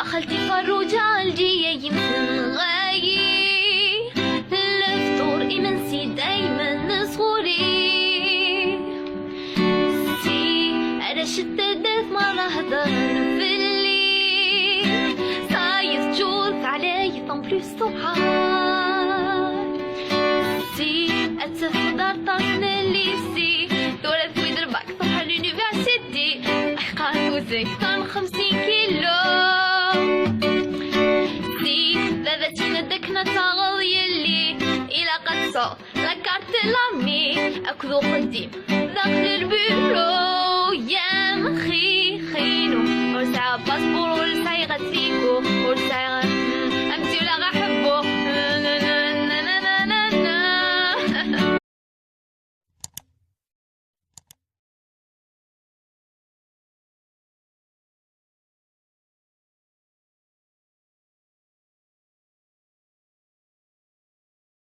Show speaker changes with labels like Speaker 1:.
Speaker 1: خالتي فروجة الجية يمكن غاي الفطور إمنسي دايما صغوري سي أنا شتدت مرة هضر في الليل صايز جورك علي طن بلوس صبحان سي أتفضل طن الليسي دورت ويدربك صبح اليونيفرسيتي أحقات وزيك طن 50 كيلو نتاغل يلي إلى قدسو لكارت لامي أكذو قديم داخل البيرو يا مخي خينو ورسع باسبور ورسع غتريكو ورسع